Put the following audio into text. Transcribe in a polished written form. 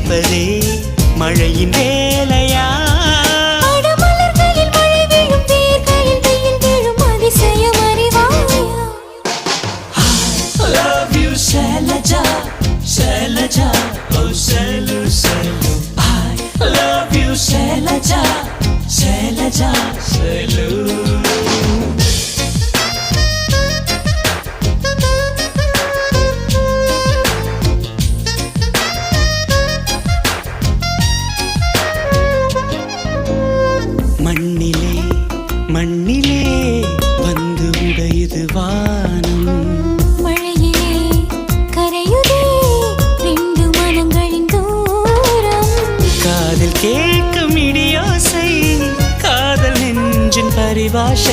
ரசிப்பதே மழையின் வேலையா? மலர்களில் மழை விழும், வேர்களில் வெயில் விழும், அதிசயம் அறிவாயா? I love you Shailaja, Shailaja, oh Shailu, Shailu. I love you Shailaja, Shailaja, Shailu. மண்ணிலே மண்ணிலே வந்து உடையுது வானம், மழையிலே கரையுதே ரெண்டு மனங்களின் தூரம். காதில் கேட்கும் இடியோசை, காதல் நெஞ்சின் பரிபாஷை.